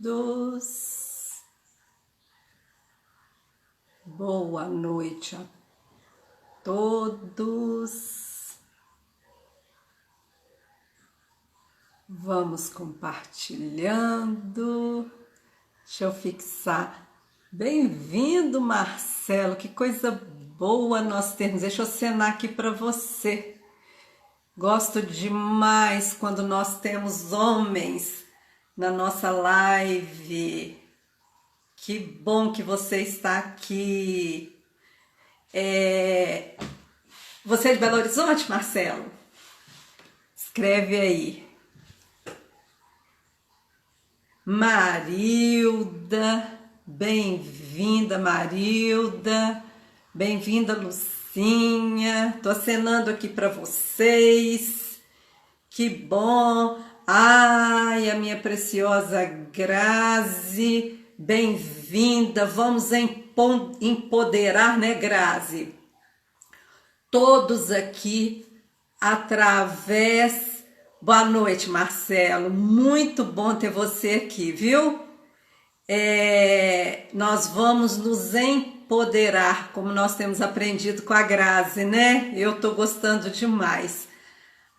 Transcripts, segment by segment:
Bem-vindos. Boa noite a todos. Vamos compartilhando. Deixa eu fixar. Bem-vindo, Marcelo. Que coisa boa nós termos. Deixa eu acenar aqui para você. Gosto demais quando nós temos homens na nossa live. Que bom que você está aqui. Você é de Belo Horizonte, Marcelo? Escreve aí. Marilda, bem-vinda, Marilda. Bem-vinda, Lucinha. Tô acenando aqui para vocês. Que bom. Ai, a minha preciosa Grazi, bem-vinda. Vamos empoderar, né, Grazi? Todos aqui através. Boa noite, Marcelo. Muito bom ter você aqui, viu? Nós vamos nos empoderar, como nós temos aprendido com a Grazi, né? Eu tô gostando demais.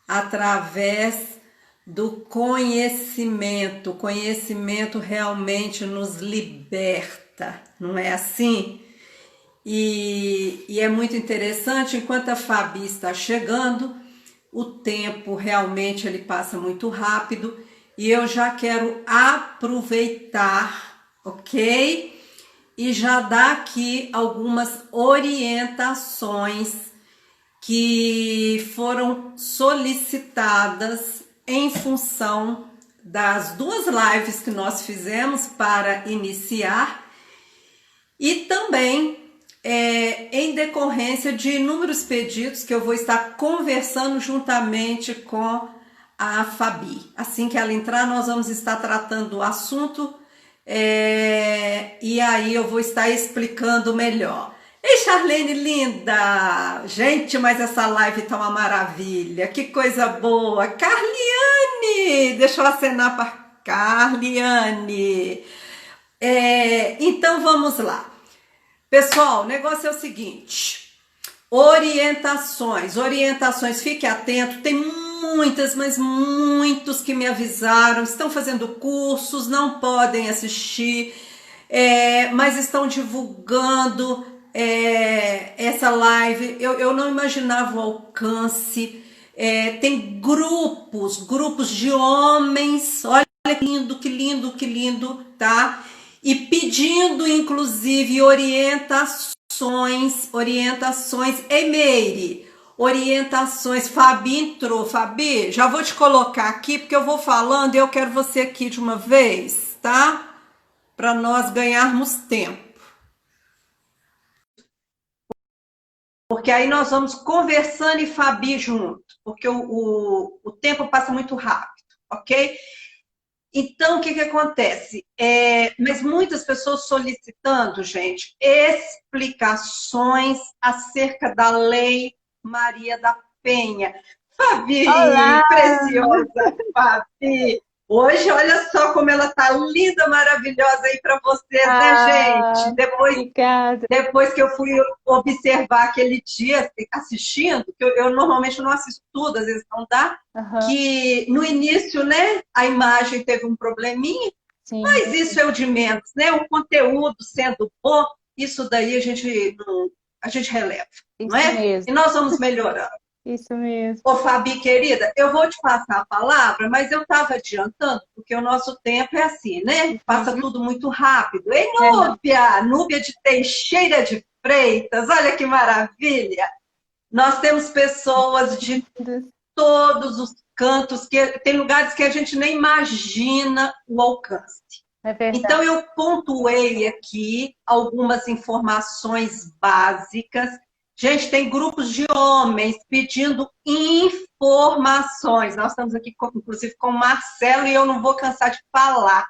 Através do conhecimento. O conhecimento realmente nos liberta, não é assim? E é muito interessante, enquanto a Fabi está chegando, o tempo realmente ele passa muito rápido e eu já quero aproveitar, ok? E já dar aqui algumas orientações que foram solicitadas em função das duas lives que nós fizemos para iniciar e também em decorrência de inúmeros pedidos que eu vou estar conversando juntamente com a Fabi. Assim que ela entrar, nós vamos estar tratando do assunto e aí eu vou estar explicando melhor. Ei, Charlene linda! Gente, mas essa live tá uma maravilha, que coisa boa! Carliane! Deixa eu acenar para Carliane. Então vamos lá. Pessoal, o negócio é o seguinte, orientações, fique atento, tem muitas, mas muitos que me avisaram, estão fazendo cursos, não podem assistir, mas estão divulgando essa live, eu não imaginava o alcance, tem grupos de homens, olha que lindo, que lindo, que lindo, tá? E pedindo, inclusive, orientações, e-mail, orientações. Fabi entrou. Fabi, já vou te colocar aqui, porque eu vou falando e eu quero você aqui de uma vez, tá? Para nós ganharmos tempo. Porque aí nós vamos conversando e Fabi junto, porque o tempo passa muito rápido, ok? Então, o que acontece? Mas muitas pessoas solicitando, gente, explicações acerca da Lei Maria da Penha. Fabi, Olá! preciosa Fabi! Hoje, olha só como ela tá linda, maravilhosa aí para vocês, né, gente? Obrigada. Depois que eu fui observar aquele dia, assistindo, que eu normalmente não assisto tudo, às vezes não dá, Aham, que no início, né, a imagem teve um probleminha, sim, mas isso é o de menos, né? O conteúdo sendo bom, isso daí a gente releva, não isso é? mesmo, E nós vamos melhorando. isso mesmo. Ô, Fabi, querida, eu vou te passar a palavra, mas eu estava adiantando, porque o nosso tempo é assim, né? Passa Uhum. tudo muito rápido. Ei, É, não. Núbia de Teixeira de Freitas, olha que maravilha! Nós temos pessoas de todos os cantos, que tem lugares que a gente nem imagina o alcance. É Então, verdade. eu pontuei aqui algumas informações básicas. Gente, tem grupos de homens pedindo informações. Nós estamos aqui, inclusive, com o Marcelo, e eu não vou cansar de falar.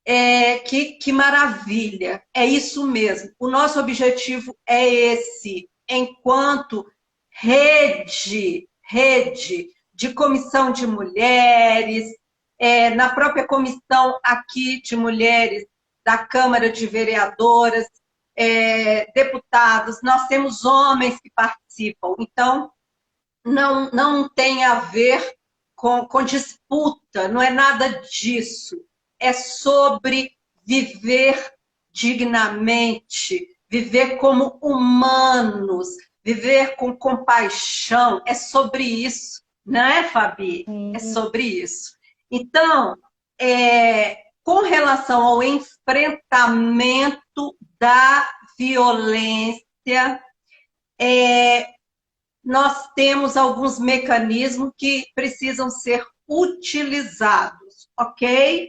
Que maravilha! É isso mesmo. O nosso objetivo é esse, enquanto rede de comissão de mulheres, na própria comissão aqui de mulheres da Câmara de Vereadoras, deputados, nós temos homens que participam. Então, não tem a ver com disputa, não é nada disso. É sobre viver dignamente, viver como humanos, viver com compaixão. É sobre isso, não é, Fabi? É sobre isso. Então, com relação ao enfrentamento da violência, nós temos alguns mecanismos que precisam ser utilizados, ok?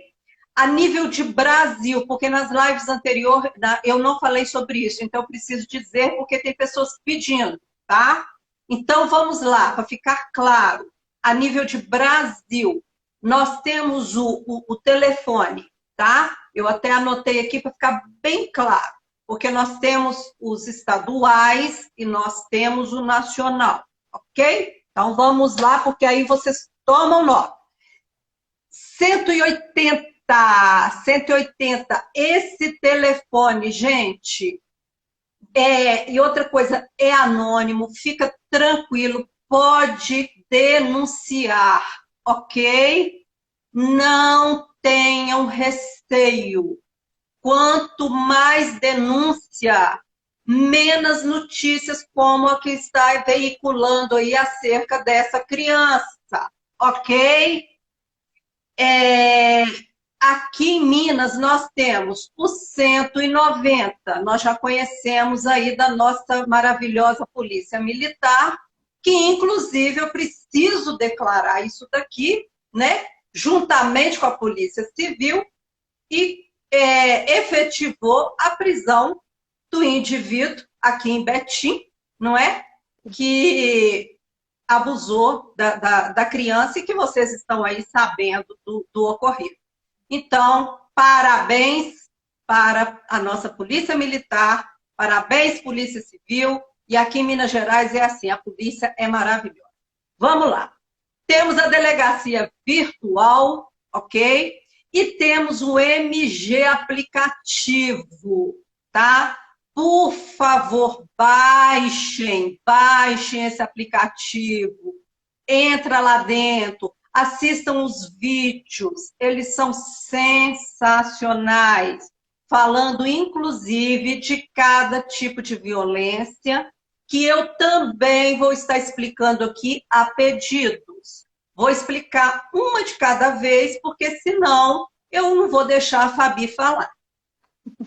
A nível de Brasil, porque nas lives anteriores eu não falei sobre isso, então eu preciso dizer porque tem pessoas pedindo, tá? Então vamos lá, para ficar claro. A nível de Brasil, nós temos o telefone, tá? Eu até anotei aqui para ficar bem claro, porque nós temos os estaduais e nós temos o nacional, ok? Então vamos lá, porque aí vocês tomam nota. 180, esse telefone, gente, e outra coisa, é anônimo, fica tranquilo, pode denunciar, ok? Não tenham receio. Quanto mais denúncia, menos notícias como a que está veiculando aí acerca dessa criança, ok? Aqui em Minas nós temos o 190, nós já conhecemos aí da nossa maravilhosa Polícia Militar, que inclusive eu preciso declarar isso daqui, né? Juntamente com a Polícia Civil, e efetivou a prisão do indivíduo aqui em Betim, não é? Que abusou da criança e que vocês estão aí sabendo do ocorrido. Então, parabéns para a nossa Polícia Militar, parabéns Polícia Civil, e aqui em Minas Gerais é assim, a polícia é maravilhosa. Vamos lá. Temos a delegacia virtual, ok? E temos o MG aplicativo, tá? Por favor, baixem esse aplicativo. Entra lá dentro, assistam os vídeos, eles são sensacionais, falando inclusive de cada tipo de violência, que eu também vou estar explicando aqui a pedidos. Vou explicar uma de cada vez, porque senão eu não vou deixar a Fabi falar.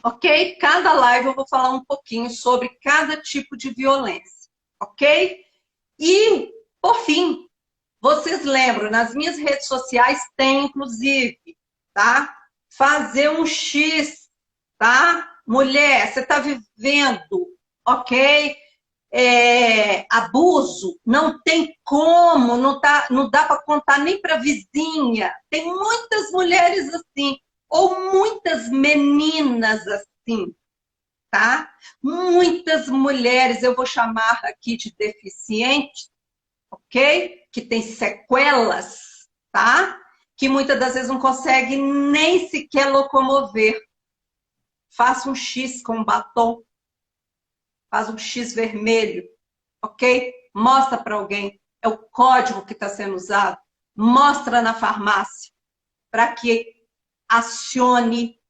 Ok? Cada live eu vou falar um pouquinho sobre cada tipo de violência. Ok? E, por fim, vocês lembram, nas minhas redes sociais tem, inclusive, tá? Fazer um X, tá? Mulher, você está vivendo, ok? Abuso, não tem como, não dá para contar nem para vizinha. Tem muitas mulheres assim, ou muitas meninas assim, tá? Muitas mulheres, eu vou chamar aqui de deficientes, ok? Que tem sequelas, tá? Que muitas das vezes não consegue nem sequer locomover. Faça um X com batom, faz um X vermelho, ok? Mostra para alguém, é o código que está sendo usado. Mostra na farmácia, para que acione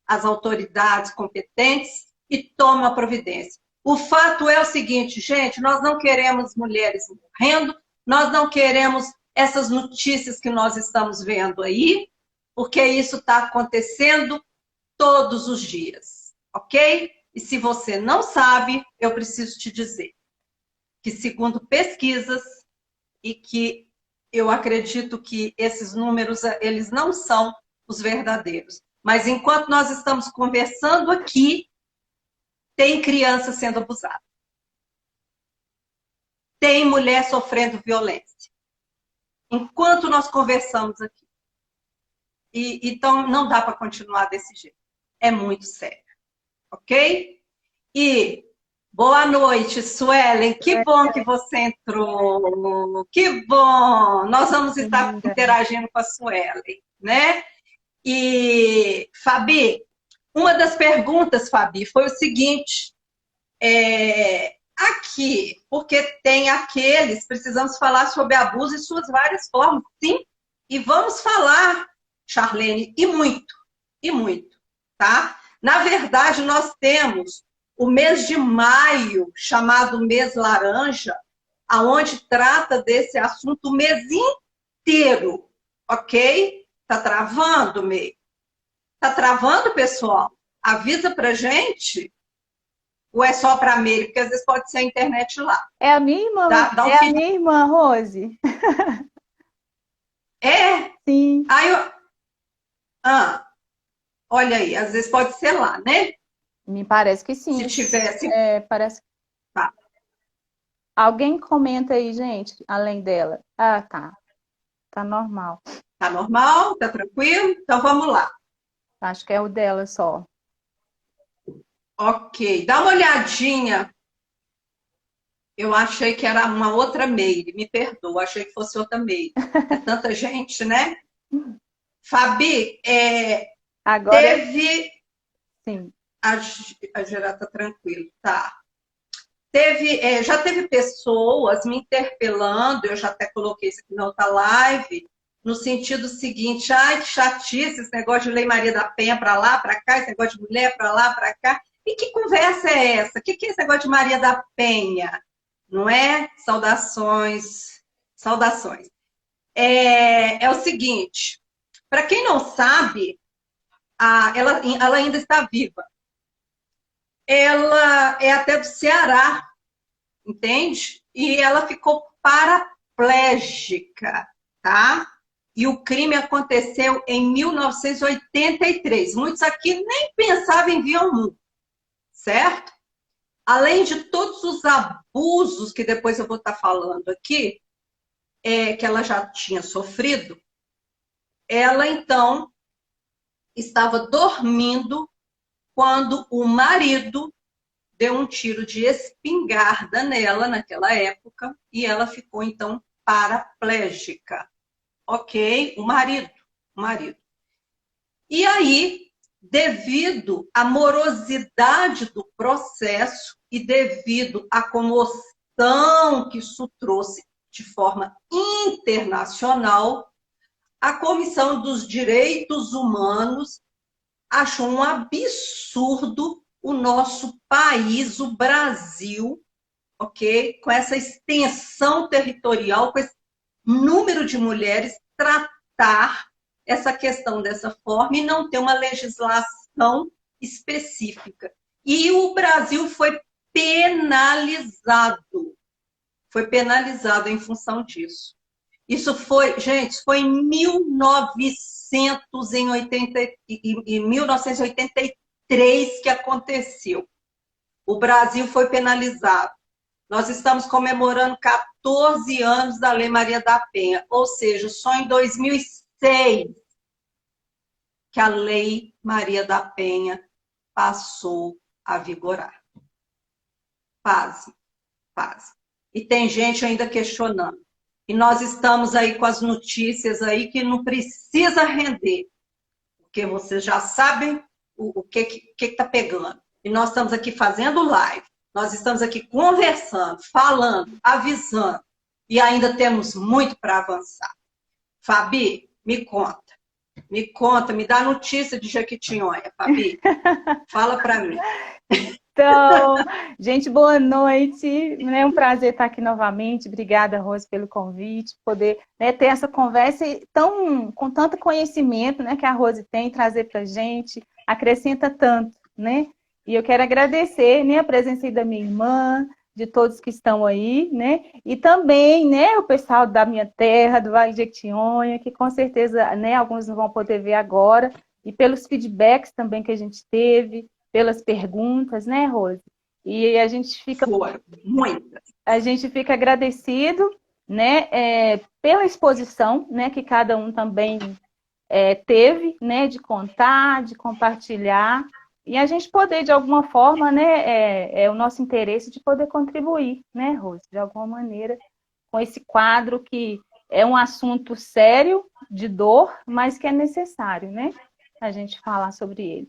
as autoridades competentes e tome a providência. O fato é o seguinte, gente, nós não queremos mulheres morrendo, nós não queremos essas notícias que nós estamos vendo aí, porque isso está acontecendo todos os dias, ok? E se você não sabe, eu preciso te dizer que, segundo pesquisas, e que eu acredito que esses números, eles não são os verdadeiros, mas enquanto nós estamos conversando aqui, tem criança sendo abusada. Tem mulher sofrendo violência. Enquanto nós conversamos aqui. Então, não dá para continuar desse jeito. É muito sério. Ok? E Boa noite, Suelen. Que bom que você entrou. Que bom. Nós vamos estar Linda. interagindo com a Suelen, né? E, Fabi, uma das perguntas, Fabi, foi o seguinte: aqui, porque tem aqueles, precisamos falar sobre abuso e suas várias formas, sim, e vamos falar, Charlene, e muito, tá? Na verdade, nós temos o mês de maio, chamado mês laranja, aonde trata desse assunto o mês inteiro, ok? Tá travando, May? Tá travando, pessoal? Avisa pra gente. Ou é só para Meire? Porque às vezes pode ser a internet lá. É a minha irmã, Dá um é a feedback. minha irmã, Rose. É? Sim, Aí eu... Ah, olha aí, às vezes pode ser lá, né? me parece que sim. Se tivesse. É, parece. Tá, Alguém comenta aí, gente, além dela. Ah, tá. Tá normal. tá normal? Tá tranquilo? Então vamos lá. Acho que é o dela só. Ok, dá uma olhadinha. Eu achei que era uma outra Meire, me perdoa, achei que fosse outra Meire. É tanta gente, né? Fabi, Agora teve. sim. A gerar tá tranquilo, tá. Já teve pessoas me interpelando, eu já até coloquei isso aqui na outra live, no sentido seguinte: ai, que chatice, esse negócio de Lei Maria da Penha para lá, para cá, esse negócio de mulher para lá, para cá. E que conversa é essa? O que é esse negócio de Maria da Penha? Não é? Saudações, saudações. É o seguinte, para quem não sabe, ela ainda está viva. Ela é até do Ceará, entende? E ela ficou paraplégica, tá? E o crime aconteceu em 1983. Muitos aqui nem pensavam em vir ao mundo, certo? Além de todos os abusos que depois eu vou estar falando aqui, que ela já tinha sofrido, ela então estava dormindo quando o marido deu um tiro de espingarda nela naquela época e ela ficou então paraplégica. Ok? O marido. E aí, devido à morosidade do processo e devido à comoção que isso trouxe de forma internacional, a Comissão dos Direitos Humanos achou um absurdo o nosso país, o Brasil, ok? Com essa extensão territorial, com esse número de mulheres, tratar essa questão dessa forma e não ter uma legislação específica. E o Brasil foi penalizado em função disso. Isso foi, gente, foi em 1983 que aconteceu. O Brasil foi penalizado. Nós estamos comemorando 14 anos da Lei Maria da Penha, ou seja, só em 2006 que a Lei Maria da Penha passou a vigorar. Pasme, pasme. E tem gente ainda questionando. E nós estamos aí com as notícias aí que não precisa render, porque vocês já sabem o que está pegando. E nós estamos aqui fazendo live, nós estamos aqui conversando, falando, avisando, e ainda temos muito para avançar. Fabi, me conta, me dá notícia de Jequitinhonha, Fabi. Fala para mim. Então, gente, boa noite. É um prazer estar aqui novamente. Obrigada, Rose, pelo convite, poder, né, ter essa conversa com tanto conhecimento, né, que a Rose tem, trazer para a gente, acrescenta tanto, né? E eu quero agradecer, né, a presença aí da minha irmã, de todos que estão aí, né? E também, né, o pessoal da minha terra, do Vale de Jequitinhonha, que com certeza, né, alguns não vão poder ver agora, e pelos feedbacks também que a gente teve, pelas perguntas, né, Rose? E a gente fica agradecido, né, pela exposição, né, que cada um também teve, né, de contar, de compartilhar. E a gente poder, de alguma forma, né, é o nosso interesse de poder contribuir, né, Rose, de alguma maneira, com esse quadro que é um assunto sério, de dor, mas que é necessário, né, a gente falar sobre ele.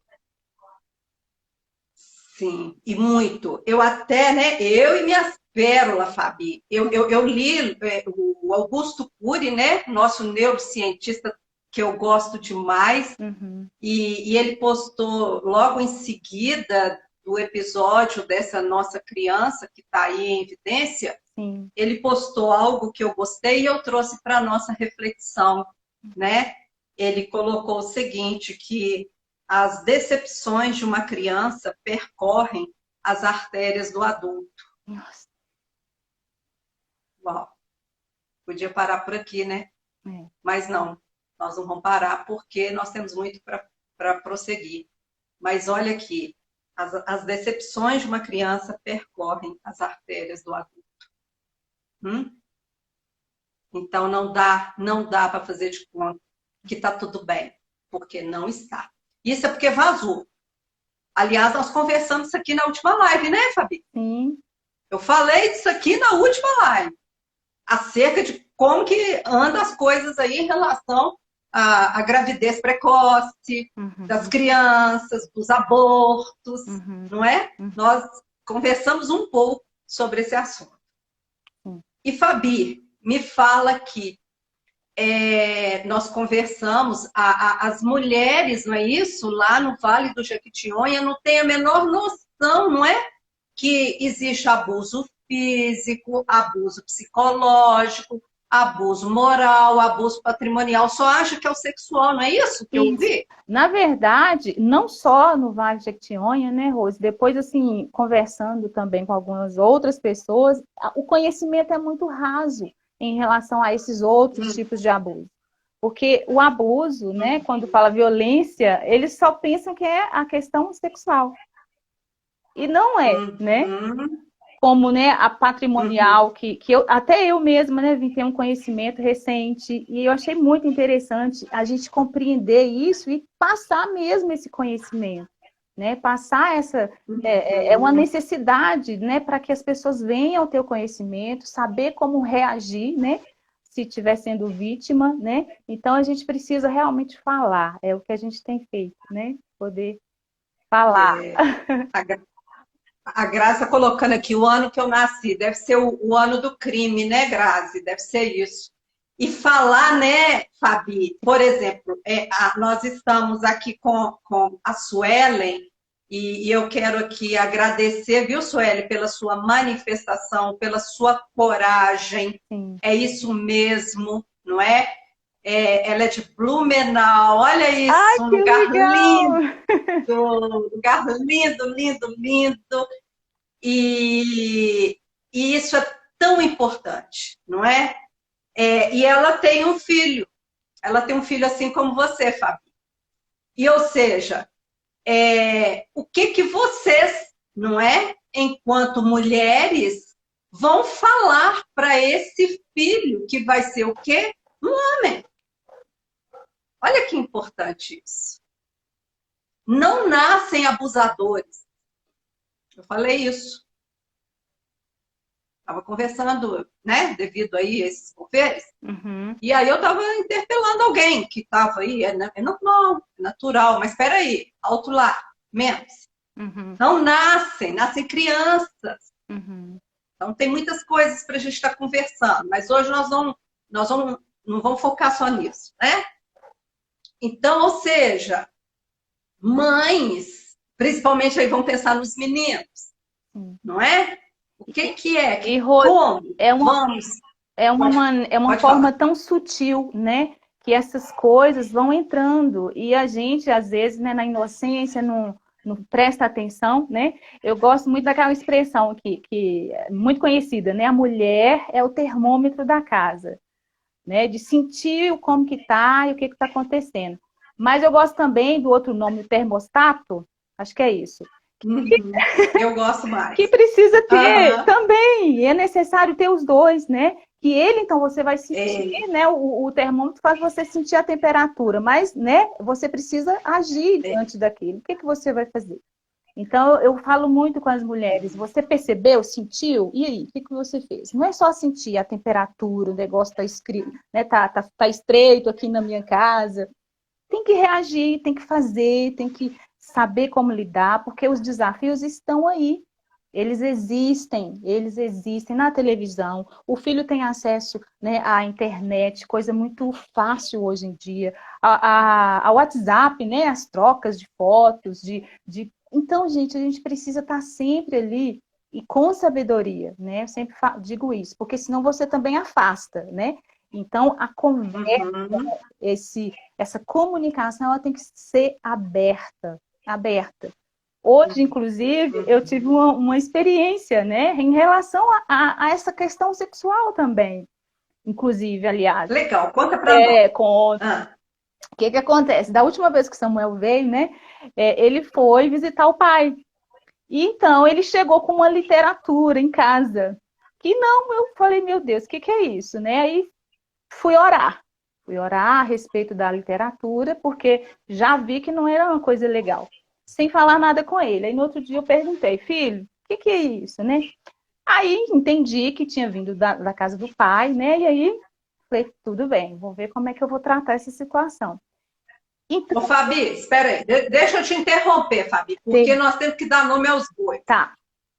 Sim, e muito. Eu até, né, eu e minhas pérolas, Fabi, eu li o Augusto Cury, né, nosso neurocientista que eu gosto demais, Uhum. e ele postou logo em seguida do episódio dessa nossa criança que está aí em evidência, Sim. ele postou algo que eu gostei e eu trouxe para a nossa reflexão, né? Ele colocou o seguinte, que as decepções de uma criança percorrem as artérias do adulto. Nossa. Uau, podia parar por aqui, né? É. Mas não, nós não vamos parar porque nós temos muito para prosseguir. Mas olha aqui, as decepções de uma criança percorrem as artérias do adulto. Então não dá para fazer de conta que está tudo bem, porque não está. Isso é porque vazou. Aliás, nós conversamos isso aqui na última live, né, Fabi? Sim. Eu falei disso aqui na última live, acerca de como que andam as coisas aí em relação à gravidez precoce, Uhum. das crianças, dos abortos, Uhum. não é? Uhum. Nós conversamos um pouco sobre esse assunto. E Fabi, me fala aqui, nós conversamos, as mulheres, não é isso? Lá no Vale do Jequitinhonha não tem a menor noção, não é? Que existe abuso físico, abuso psicológico, abuso moral, abuso patrimonial. Só acha que é o sexual, não é isso que eu ouvi? Na verdade, não só no Vale de Jequitinhonha, né, Rose? Depois, assim, conversando também com algumas outras pessoas, o conhecimento é muito raso em relação a esses outros tipos de abuso. Porque o abuso, né, quando fala violência, eles só pensam que é a questão sexual. E não é, né? Como, né, a patrimonial, que até eu mesma, né, vim ter um conhecimento recente, e eu achei muito interessante a gente compreender isso e passar mesmo esse conhecimento, né? Passar essa... É uma necessidade, né, para que as pessoas venham ter o conhecimento, saber como reagir, né? Se estiver sendo vítima, né? Então, a gente precisa realmente falar, é o que a gente tem feito, né? Poder falar. A Graça colocando aqui o ano que eu nasci, deve ser o ano do crime, né, Grazi? Deve ser isso. E falar, né, Fabi, por exemplo, nós estamos aqui com a Suelen, e eu quero aqui agradecer, viu, Suelen, pela sua manifestação, pela sua coragem. Sim. É isso mesmo, não é? Ela é de Blumenau, olha isso, Ai, um que lugar legal! lugar lindo, lindo, lindo. E isso é tão importante, não é? E ela tem um filho assim como você, Fabi. E, ou seja, o que vocês, não é, enquanto mulheres, vão falar para esse filho que vai ser o quê? Um homem. Olha que importante isso. Não nascem abusadores. Eu falei isso. Estava conversando, né, devido aí a esses governos. E aí eu estava interpelando alguém que estava aí, é normal, é natural, mas espera aí, alto lá, menos. Não nascem crianças. Então tem muitas coisas para a gente estar conversando, mas hoje não vamos focar só nisso, né? Então, ou seja, mães, principalmente aí vão pensar nos meninos, não é? O que é? Como? É uma forma tão sutil, né? Que essas coisas vão entrando. E a gente, às vezes, né, na inocência, não presta atenção, né? Eu gosto muito daquela expressão aqui, que é muito conhecida, né? A mulher é o termômetro da casa, né? De sentir como que tá e o que está acontecendo. Mas eu gosto também do outro nome, o termostato, acho que é isso. Eu gosto mais. Que precisa ter também, é necessário ter os dois, né? que ele, então, você vai sentir, né? O termômetro faz você sentir a temperatura, mas, né, você precisa agir diante daquilo. O que que você vai fazer? Então, eu falo muito com as mulheres. Você percebeu, sentiu? E aí, o que que você fez? Não é só sentir a temperatura, o negócio tá escrito, né? Tá estreito aqui na minha casa. Tem que reagir, tem que fazer, tem que saber como lidar, porque os desafios estão aí. Eles existem na televisão. O filho tem acesso, né, à internet, coisa muito fácil hoje em dia. Ao WhatsApp, né, as trocas de fotos, Então, gente, a gente precisa estar sempre ali e com sabedoria, né? Eu sempre digo isso, porque senão você também afasta, né? Então, a conversa, essa comunicação, ela tem que ser aberta, aberta. Hoje, inclusive, eu tive uma experiência, né, em relação a essa questão sexual também. Inclusive, aliás. Legal, conta pra nós. Conta. O que que acontece? Da última vez que Samuel veio, né, ele foi visitar o pai. E então, ele chegou com uma literatura em casa. Que não, eu falei, meu Deus, o que que é isso, né? Aí fui orar. Fui orar a respeito da literatura, porque já vi que não era uma coisa legal. Sem falar nada com ele. Aí no outro dia eu perguntei, filho, o que que é isso, né? Aí entendi que tinha vindo da casa do pai, né? E aí falei, tudo bem, vou ver como é que eu vou tratar essa situação. Então... Ô, Fabi, espera aí, deixa eu te interromper, Fabi, porque sim, nós temos que dar nome aos bois. Tá.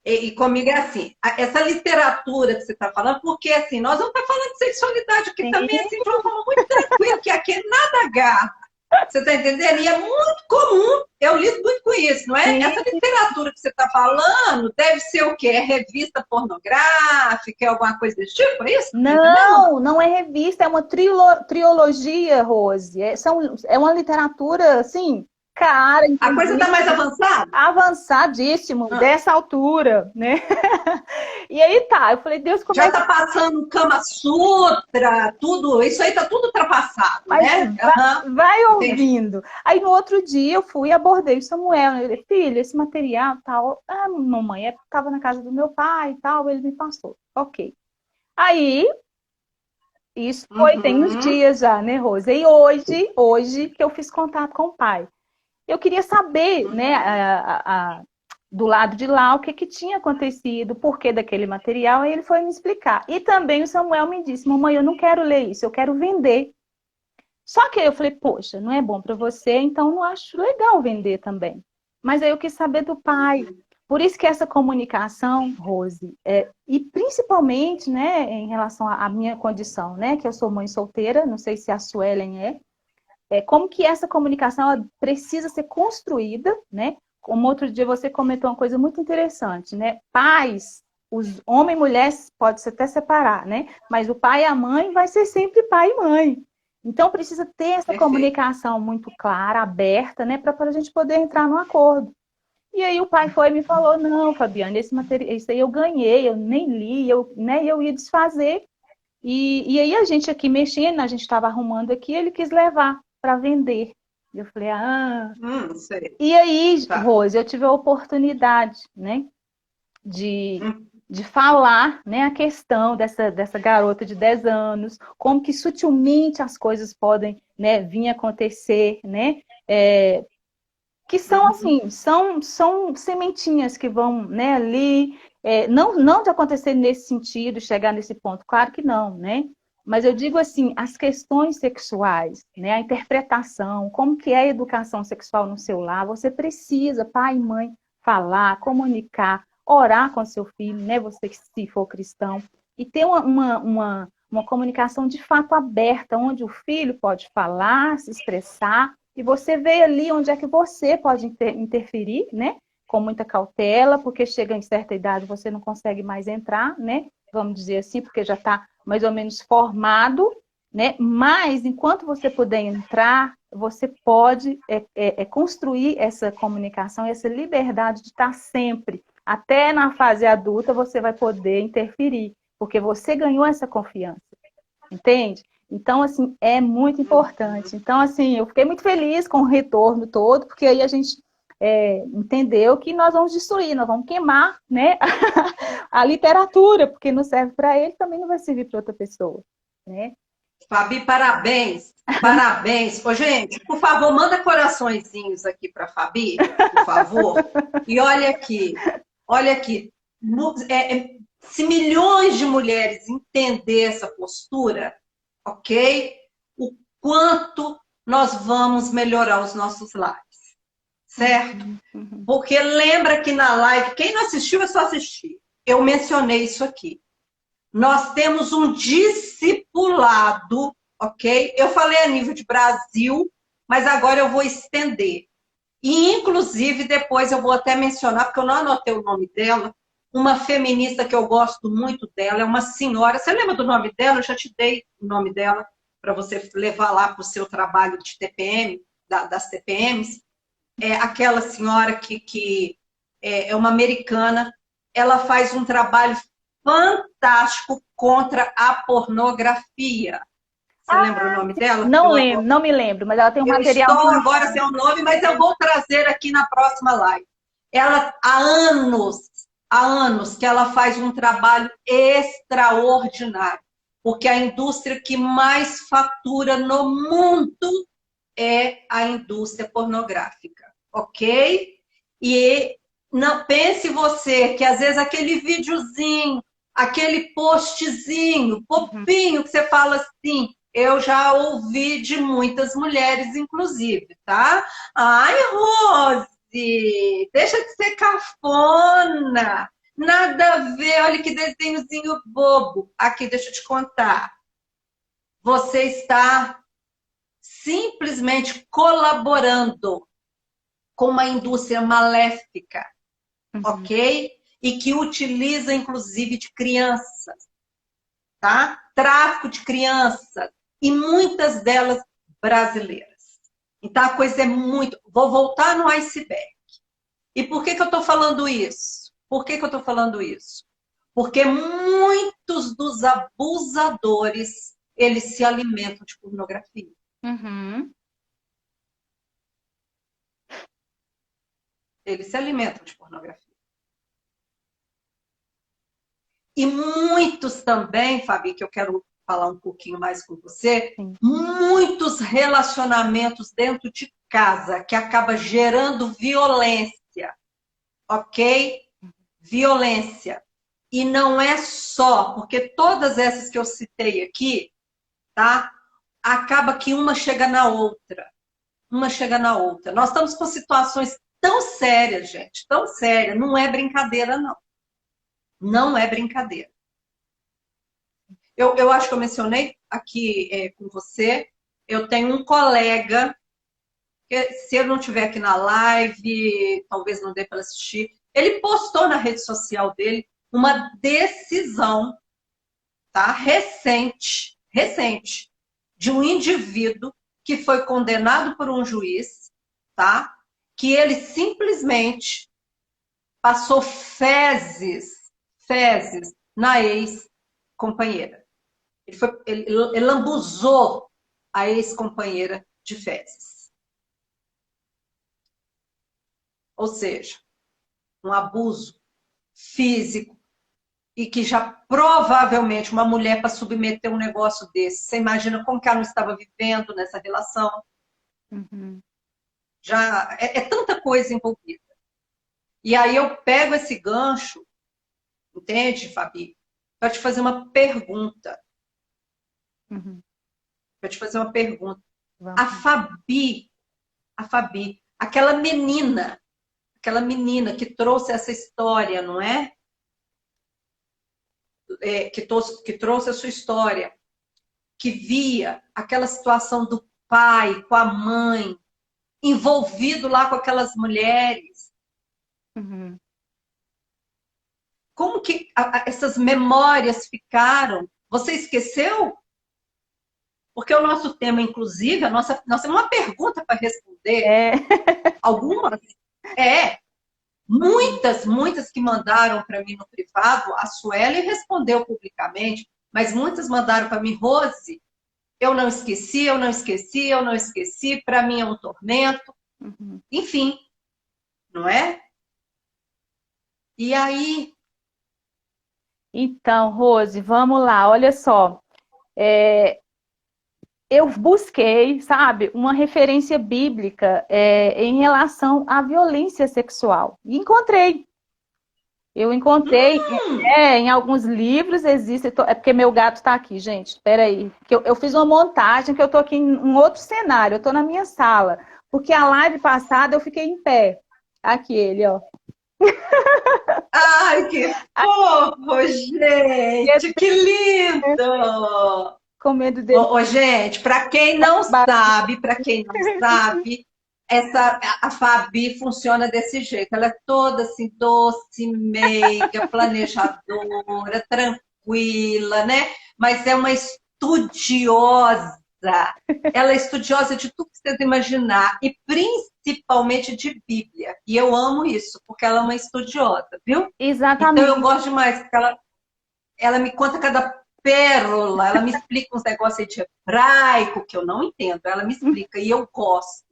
E comigo é assim, essa literatura que você está falando, porque assim, nós não estamos falando de sexualidade aqui, sim, também, assim, de uma forma muito tranquila, que aqui é nada gato. Você está entendendo? E é muito comum, eu lido muito com isso, não é? Sim. Essa literatura que você está falando deve ser o quê? É revista pornográfica, é alguma coisa desse tipo, é isso? Não, não é revista, é uma trilogia, Rose. É uma literatura, assim, cara. A coisa está mais avançada? Avançadíssimo, dessa altura, né? E aí tá, eu falei, Deus, como já tá passando Kama Sutra, tudo, isso aí tá tudo ultrapassado, mas né? Vai ouvindo. Aí no outro dia eu fui e abordei o Samuel, né? Eu falei, filho, esse material tal, mamãe, tava na casa do meu pai e tal, ele me passou. Ok. Aí, isso foi, tem uns dias já, né, Rosa? E hoje que eu fiz contato com o pai. Eu queria saber, né, do lado de lá, o que que tinha acontecido, o porquê daquele material, aí ele foi me explicar. E também o Samuel me disse, mamãe, eu não quero ler isso, eu quero vender. Só que aí eu falei, poxa, não é bom para você, então não acho legal vender também. Mas aí eu quis saber do pai. Por isso que essa comunicação, Rose, e principalmente, né, em relação à minha condição, né, que eu sou mãe solteira, não sei se a Suelen como que essa comunicação ela precisa ser construída, né? Como outro dia você comentou uma coisa muito interessante, né? Pais, os homem e mulher pode se até separar, né? Mas o pai e a mãe vai ser sempre pai e mãe. Então precisa ter essa comunicação muito clara, aberta, né? Para a gente poder entrar num acordo. E aí o pai foi e me falou, não, Fabiana, esse material, isso aí eu ganhei, eu nem li, eu ia desfazer. E aí a gente aqui mexendo, a gente estava arrumando aqui, ele quis levar para vender. Eu falei, sei. E aí, tá. Rose, eu tive a oportunidade, né, de falar, né, a questão dessa garota de 10 anos, como que sutilmente as coisas podem, né, vir a acontecer, né, que são assim, são sementinhas que vão, né, ali, não de acontecer nesse sentido, chegar nesse ponto, claro que não, né, mas eu digo assim, as questões sexuais, né, a interpretação, como que é a educação sexual no seu lar, você precisa, pai e mãe, falar, comunicar, orar com seu filho, né, você que se for cristão, e ter uma comunicação de fato aberta, onde o filho pode falar, se expressar, e você vê ali onde é que você pode interferir, né, com muita cautela, porque chega em certa idade você não consegue mais entrar, né, vamos dizer assim, porque já está mais ou menos formado, né? Mas enquanto você puder entrar, você pode construir essa comunicação, essa liberdade de estar sempre, até na fase adulta, você vai poder interferir, porque você ganhou essa confiança, entende? Então, assim, é muito importante. Então, assim, eu fiquei muito feliz com o retorno todo, porque aí a gente entendeu que nós vamos destruir, nós vamos queimar, né, a literatura, porque não serve para ele, também não vai servir para outra pessoa, né? Fabi, parabéns. Parabéns. Ô, gente, por favor, manda coraçõezinhos aqui para Fabi, por favor. E olha aqui. Se milhões de mulheres entender essa postura, ok? O quanto nós vamos melhorar os nossos lares, certo? Porque lembra que na live, quem não assistiu é só assistir. Eu mencionei isso aqui. Nós temos um discipulado, ok? Eu falei a nível de Brasil, mas agora eu vou estender. E, inclusive, depois eu vou até mencionar, porque eu não anotei o nome dela, uma feminista que eu gosto muito dela, é uma senhora. Você lembra do nome dela? Eu já te dei o nome dela para você levar lá para o seu trabalho de TPM, das TPMs. É aquela senhora que é uma americana. Ela faz um trabalho fantástico contra a pornografia. Você lembra o nome dela? Não lembro, não me lembro, mas ela tem um material. Eu estou agora sem o nome, mas eu vou trazer aqui na próxima live. Ela, há anos que ela faz um trabalho extraordinário, porque a indústria que mais fatura no mundo é a indústria pornográfica, ok? E não pense você que às vezes aquele videozinho, aquele postzinho, popinho que você fala assim, eu já ouvi de muitas mulheres, inclusive, tá? Ai, Rose, deixa de ser cafona, nada a ver, olha que desenhozinho bobo. Aqui, deixa eu te contar. Você está simplesmente colaborando com uma indústria maléfica, ok? E que utiliza, inclusive, de crianças, tá? Tráfico de crianças, e muitas delas brasileiras. Então, a coisa é muito... Vou voltar no iceberg. E por que eu estou falando isso? Por que eu estou falando isso? Porque muitos dos abusadores, eles se alimentam de pornografia. Eles se alimentam de pornografia. E muitos também, Fabi, que eu quero falar um pouquinho mais com você, muitos relacionamentos dentro de casa que acaba gerando violência, ok? Violência. E não é só, porque todas essas que eu citei aqui, tá? Acaba que uma chega na outra. Uma chega na outra. Nós estamos com situações tão sérias, gente, tão sérias. Não é brincadeira, não. Não é brincadeira. Eu acho que eu mencionei aqui com você, eu tenho um colega, que, se ele não estiver aqui na live, talvez não dê para assistir, ele postou na rede social dele uma decisão, tá, recente, de um indivíduo que foi condenado por um juiz, tá, que ele simplesmente passou fezes na ex-companheira. Ele lambuzou a ex-companheira de fezes. Ou seja, um abuso físico e que já provavelmente uma mulher para submeter um negócio desse, você imagina como que ela não estava vivendo nessa relação? Já é tanta coisa envolvida. E aí eu pego esse gancho, entende, Fabi? Para te fazer uma pergunta. Para te fazer uma pergunta. A Fabi, aquela menina que trouxe essa história, não é? Que trouxe a sua história, que via aquela situação do pai com a mãe, envolvido lá com aquelas mulheres. Como que essas memórias ficaram? Você esqueceu? Porque o nosso tema, inclusive, nós temos uma pergunta para responder. Algumas? Muitas que mandaram para mim no privado, a Sueli respondeu publicamente, mas muitas mandaram para mim, Rose, eu não esqueci, para mim é um tormento. Enfim, não é? E aí, Então, Rose, vamos lá, olha só. É, eu busquei, sabe, uma referência bíblica em relação à violência sexual. E encontrei. Eu encontrei em alguns livros existe. É porque meu gato está aqui, gente. Espera aí. Que eu fiz uma montagem que eu estou aqui em um outro cenário. Eu estou na minha sala. Porque a live passada eu fiquei em pé. Aqui ele, ó. ai, que fofo, gente, que lindo! Com medo dele. Ô, gente, para quem não sabe, a Fabi funciona desse jeito. Ela é toda assim, doce, meiga, planejadora, tranquila, né? Mas é uma estudiosa. Ela é estudiosa de tudo que vocês imaginar, e principalmente de Bíblia. E eu amo isso, porque ela é uma estudiosa, viu? Então eu Exatamente. gosto demais, porque ela me conta cada pérola, ela me explica uns negócios aí de hebraico que eu não entendo, ela me explica e eu gosto.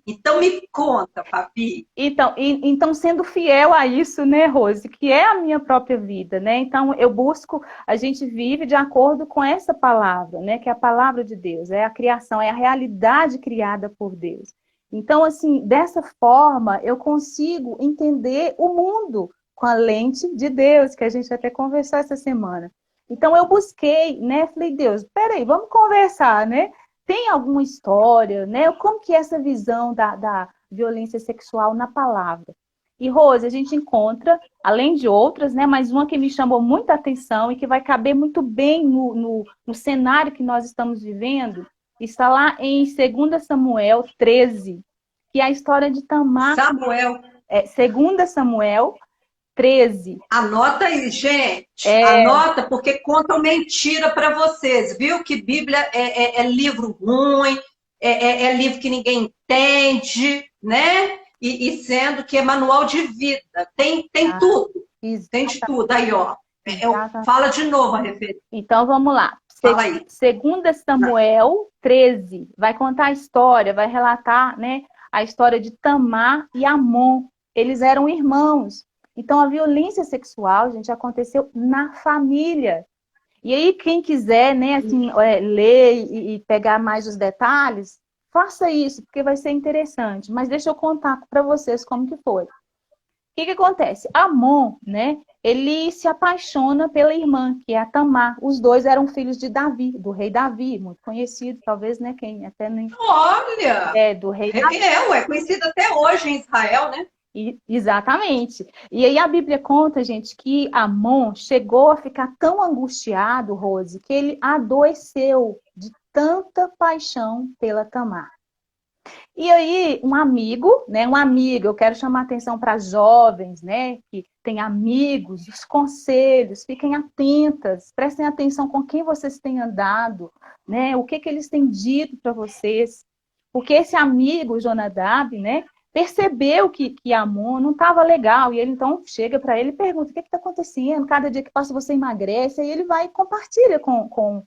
Então me conta, Fabi. Então, sendo fiel a isso, né, Rose, que é a minha própria vida, né? Então, eu busco, a gente vive de acordo com essa palavra, né? Que é a palavra de Deus, é a criação, é a realidade criada por Deus. Então, assim, dessa forma, eu consigo entender o mundo com a lente de Deus, que a gente até conversou essa semana. Então, eu busquei, né? Falei, Deus, peraí, vamos conversar, né? Tem alguma história, né? Como que é essa visão da violência sexual na palavra? E, Rose, a gente encontra, além de outras, né? Mas uma que me chamou muita atenção e que vai caber muito bem no cenário que nós estamos vivendo, está lá em 2 Samuel 13, que é a história de Tamar. Samuel, 2 Samuel 13. anota aí, gente. Anota, porque contam mentira para vocês, viu? Que Bíblia é livro ruim, é livro que ninguém entende, né? E sendo que é manual de vida. Tem tudo. Tem de tudo. Aí, ó. Fala de novo a referência. Então, vamos lá. Fala aí. 2 Samuel 13 vai contar a história, vai relatar, né, a história de Tamar e Amon. Eles eram irmãos. Então, a violência sexual, gente, aconteceu na família. E aí, quem quiser, né, assim, ler e pegar mais os detalhes, faça isso, porque vai ser interessante. Mas deixa eu contar para vocês como que foi. O que acontece? Amon, né, ele se apaixona pela irmã, que é a Tamar. Os dois eram filhos de Davi, do rei Davi, muito conhecido, talvez, né, quem até nem... Olha! Do rei Davi. É conhecido até hoje em Israel, né? Exatamente. E aí a Bíblia conta, gente, que Amon chegou a ficar tão angustiado, Rose, que ele adoeceu de tanta paixão pela Tamar. E aí, um amigo, eu quero chamar a atenção para jovens, né, que têm amigos, os conselhos, fiquem atentas, prestem atenção com quem vocês têm andado, né, o que eles têm dito para vocês. Porque esse amigo, Jonadab, né, percebeu que Amon não estava legal, e ele então chega para ele e pergunta, o que está acontecendo? Cada dia que passa você emagrece, e ele vai e compartilha com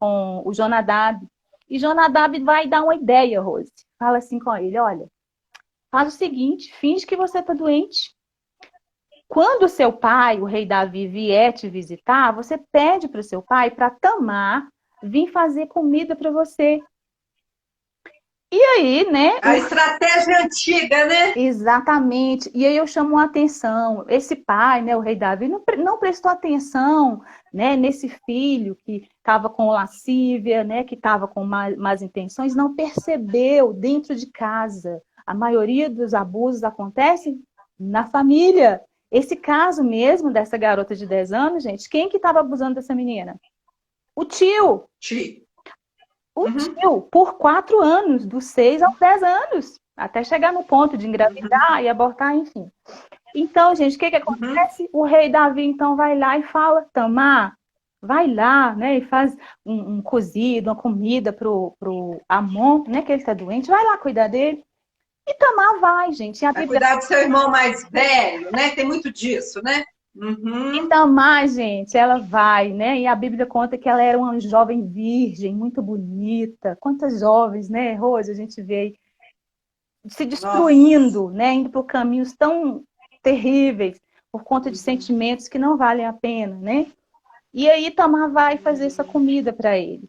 o Jonadab. E Jonadab vai dar uma ideia, Rose. Fala assim com ele, olha, faz o seguinte, finge que você está doente. Quando o seu pai, o rei Davi, vier te visitar, você pede para o seu pai, para Tamar, vir fazer comida para você. E aí, né? A estratégia antiga, né? Exatamente. E aí eu chamo a atenção. Esse pai, né, o rei Davi, não prestou atenção, né, nesse filho que estava com lascívia, né, que estava com más intenções, não percebeu dentro de casa. A maioria dos abusos acontecem na família. Esse caso mesmo dessa garota de 10 anos, gente, quem que estava abusando dessa menina? O tio. O tio, por 4 anos, dos 6 aos 10 anos, até chegar no ponto de engravidar e abortar, enfim. Então, gente, o que acontece? O rei Davi, então, vai lá e fala, Tamar, vai lá, né, e faz um cozido, uma comida pro Amon, né, que ele está doente, vai lá cuidar dele. E Tamar vai, gente. Vai cuidar do seu irmão mais velho, né? Tem muito disso, né? E Tamar, gente, ela vai, né? E a Bíblia conta que ela era uma jovem virgem, muito bonita. Quantas jovens, né, Rose, a gente vê aí. se Nossa. destruindo, né? Indo por caminhos tão terríveis, por conta de Uhum. sentimentos que não valem a pena, né? E aí Tamar vai fazer essa Uhum. comida para ele.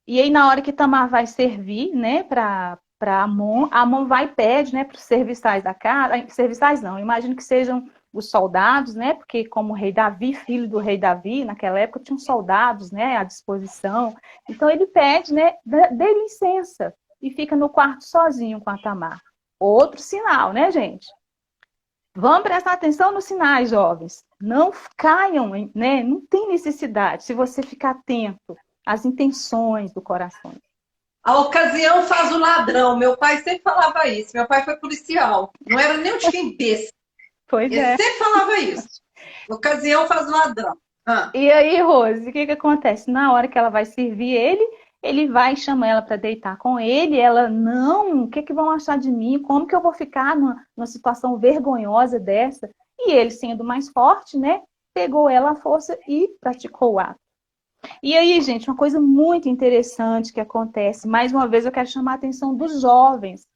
E aí, na hora que Tamar vai servir, né, para Amon, Amon vai e pede, né, para os serviçais da casa, serviçais não, imagino que sejam os soldados, né, porque como o rei Davi, filho do rei Davi, naquela época tinham soldados, né, à disposição. Então ele pede, né, dê licença e fica no quarto sozinho com a Tamar. Outro sinal, né, gente? Vamos prestar atenção nos sinais, jovens. Não caiam, né? Não tem necessidade se você ficar atento às intenções do coração. A ocasião faz o ladrão. Meu pai sempre falava isso. Meu pai foi policial. Não era nem um tiquinho besta. Pois Ele é. sempre falava isso. Ocasião faz o ladrão. Ah, E aí, Rose, o que que acontece? Na hora que ela vai servir ele, ele vai chamar ela para deitar com ele. Ela, não, o que que vão achar de mim? Como que eu vou ficar numa situação vergonhosa dessa? E ele, sendo mais forte, né? Pegou ela à força e praticou o ato. E aí, gente, uma coisa muito interessante que acontece, mais uma vez eu quero chamar a atenção dos jovens,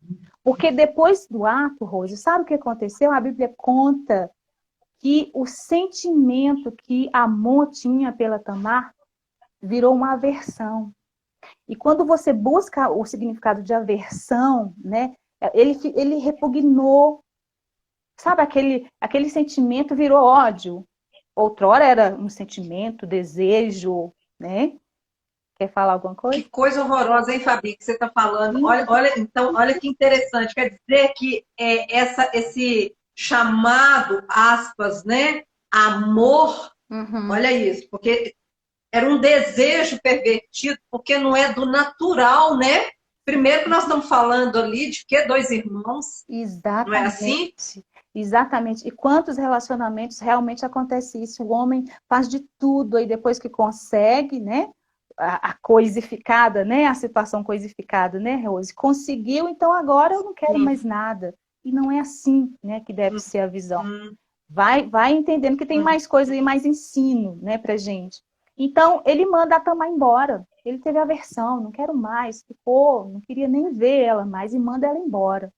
porque depois do ato, Rose, sabe o que aconteceu? A Bíblia conta que o sentimento que Amon tinha pela Tamar virou uma aversão. E quando você busca o significado de aversão, né, ele repugnou, sabe, aquele sentimento virou ódio. Outrora era um sentimento, desejo, né? Quer falar alguma que coisa? coisa horrorosa, hein, Fabi, que você está falando. Olha, olha, então, olha que interessante. Quer dizer que esse chamado, aspas, né? Amor, Uhum. olha isso, porque era um desejo pervertido, porque não é do natural, né? Primeiro que nós estamos falando ali de que dois irmãos, não é assim? Exatamente. Exatamente. E quantos relacionamentos realmente acontece isso? O homem faz de tudo aí depois que consegue, né? A coisificada, né? A situação coisificada, né, Rose? Conseguiu, então agora eu não quero Hum, mais nada. E não é assim, né, que deve hum, ser a visão. hum, Vai entendendo que tem hum. mais coisa e mais ensino, né, pra gente. Então, ele manda a Tamar embora. Ele teve aversão, não quero mais, ficou, não queria nem ver ela mais e manda ela embora.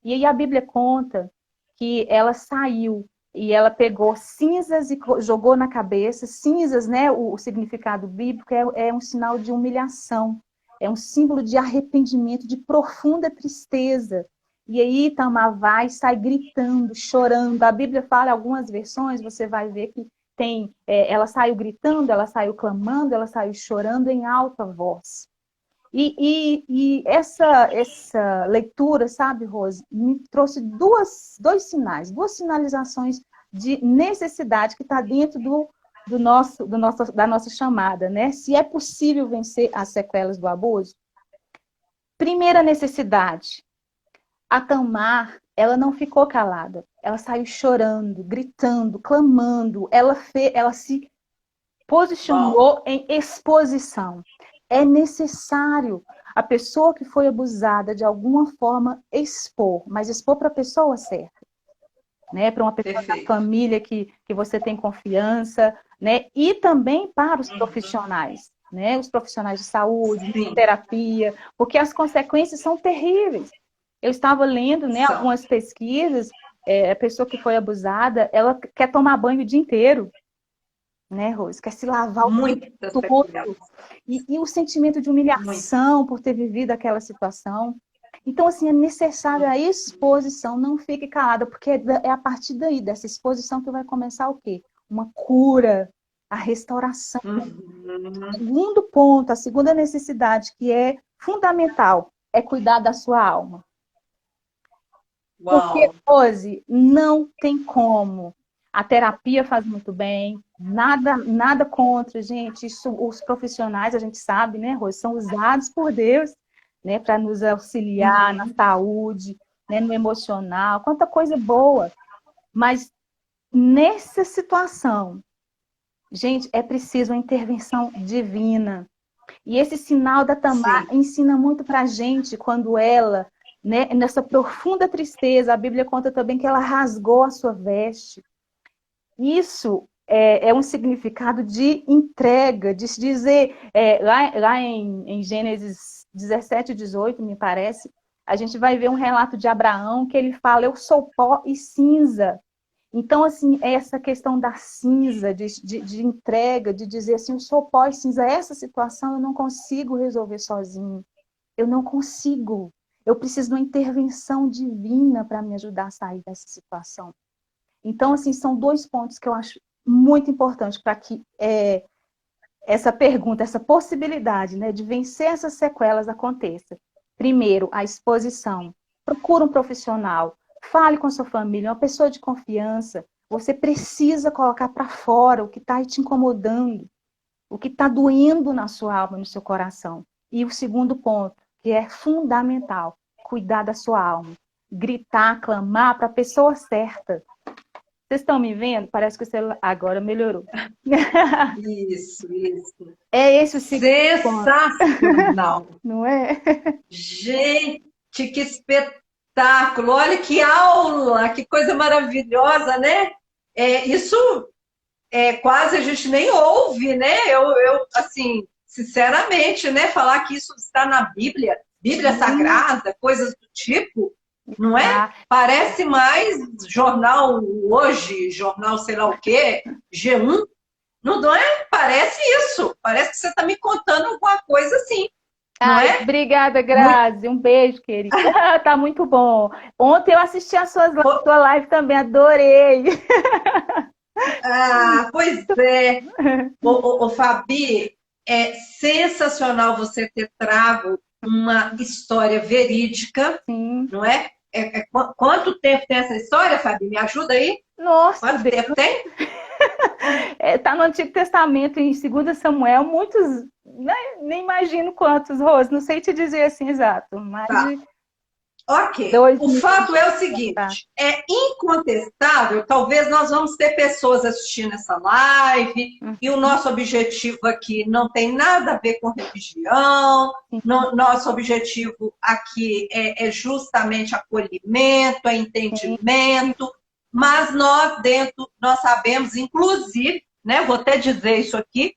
E aí a Bíblia conta que ela saiu e ela pegou cinzas e jogou na cabeça. Cinzas, né? O significado bíblico é um sinal de humilhação, é um símbolo de arrependimento, de profunda tristeza. E aí Tamar vai, sai gritando, chorando. A Bíblia fala, em algumas versões, você vai ver que tem, ela saiu gritando, ela saiu clamando, ela saiu chorando em alta voz. E essa leitura, sabe, Rose, me trouxe dois sinais, duas sinalizações de necessidade que está dentro da nossa chamada, né? Se é possível vencer as sequelas do abuso. Primeira necessidade, a Tamar, ela não ficou calada, ela saiu chorando, gritando, clamando, ela se Bom, posicionou em exposição. É necessário a pessoa que foi abusada de alguma forma expor, mas expor para a pessoa certa, né? Para uma pessoa da perfeito. família que você tem confiança, né? E também para os Uhum. profissionais, né? Os profissionais de saúde, de Sim, terapia, porque as consequências são terríveis. Eu estava lendo, né, são. algumas pesquisas, a pessoa que foi abusada, ela quer tomar banho o dia inteiro, né, Rose? Quer se lavar o tempo Muitas todo. sequelas. E o sentimento de Muito. humilhação por ter vivido aquela situação. Então, assim, é necessária a exposição, não fique calada, porque é a partir daí, dessa exposição, que vai começar o quê? Uma cura, a restauração. Uhum. Segundo ponto, a segunda necessidade, que é fundamental, é cuidar da sua alma. Porque, Uau. Rose, não tem como. A terapia faz muito bem, nada contra, gente. Isso, os profissionais, a gente sabe, né, Rose, são usados por Deus, né, para nos auxiliar na Uhum. saúde, né, no emocional, quanta coisa boa. Mas nessa situação, gente, é preciso uma intervenção divina. E esse sinal da Tamar Sim. ensina muito para a gente quando ela, né, nessa profunda tristeza, a Bíblia conta também que ela rasgou a sua veste. Isso é um significado de entrega, de se dizer, lá em Gênesis 17, 18, me parece, a gente vai ver um relato de Abraão que ele fala, eu sou pó e cinza. Então, assim, essa questão da cinza, de entrega, de dizer assim, eu sou pó e cinza, essa situação eu não consigo resolver sozinho. Eu não consigo. Eu preciso de uma intervenção divina para me ajudar a sair dessa situação. Então, assim, são 2 pontos que eu acho muito importantes para que essa pergunta, essa possibilidade, né, de vencer essas sequelas aconteça. Primeiro, a exposição. Procura um profissional, fale com a sua família, uma pessoa de confiança. Você precisa colocar para fora o que está te incomodando, o que está doendo na sua alma, no seu coração. E o segundo ponto, que é fundamental, cuidar da sua alma. Gritar, clamar para a pessoa certa. Vocês estão me vendo? Parece que o celular agora melhorou. Isso, isso. É esse o segundo ponto, Sensacional. não é? Gente, que espetáculo! Olha que aula, que coisa maravilhosa, né? Isso quase a gente nem ouve, né? Assim, sinceramente, né? Falar que isso está na Bíblia, Bíblia Sagrada, coisas do tipo, não é? Parece mais jornal hoje, jornal sei lá o quê, G1, não é? Parece isso. Parece que você está me contando alguma coisa assim, não é? Obrigada, Grazi. Um beijo, querida. Tá muito bom. Ontem eu assisti a sua live também, adorei. Pois é. Ô, Fabi, é sensacional você ter trago uma história verídica, Sim. não é? Quanto tempo tem essa história, Fabi? Me ajuda aí? Nossa, Quanto tempo tem? Tá no Antigo Testamento, em 2 Samuel, muitos, né, nem imagino quantos, Rose, não sei te dizer assim exato, mas... Tá. Ok. O fato é o seguinte, é incontestável, talvez nós vamos ter pessoas assistindo essa live, e o nosso objetivo aqui não tem nada a ver com religião, nosso objetivo aqui é justamente acolhimento, é entendimento, mas nós sabemos, inclusive, né, vou até dizer isso aqui,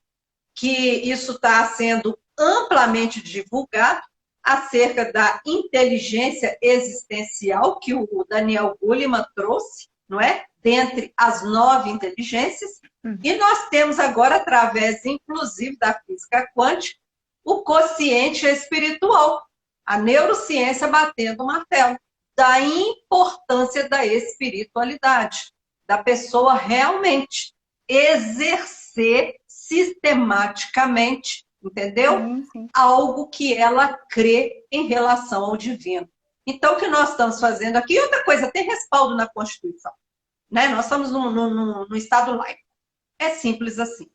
que isso está sendo amplamente divulgado, acerca da inteligência existencial que o Daniel Goleman trouxe, não é? Dentre as 9 inteligências. E nós temos agora, através, inclusive, da física quântica, o quociente espiritual, a neurociência batendo o martelo da importância da espiritualidade, da pessoa realmente exercer sistematicamente, entendeu? Sim. Algo que ela crê em relação ao divino. Então, o que nós estamos fazendo aqui, e outra coisa, tem respaldo na Constituição, né? Nós estamos no Estado laico. É simples assim,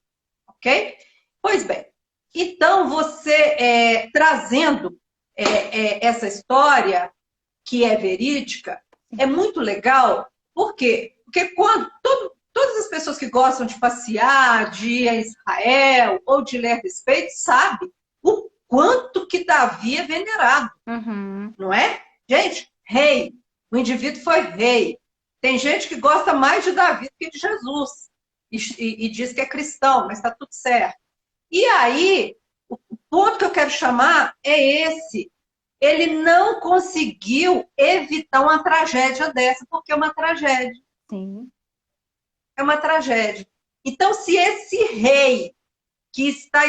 ok? Pois bem, então você trazendo essa história que é verídica, é muito legal, por quê? Porque todas as pessoas que gostam de passear, de ir a Israel ou de ler a respeito, sabem o quanto que Davi é venerado, não é? Gente, rei, o indivíduo foi rei. Tem gente que gosta mais de Davi do que de Jesus e diz que é cristão, mas está tudo certo. E aí, o ponto que eu quero chamar é esse. Ele não conseguiu evitar uma tragédia dessa, porque é uma tragédia. Sim. É uma tragédia. Então, se esse rei que está...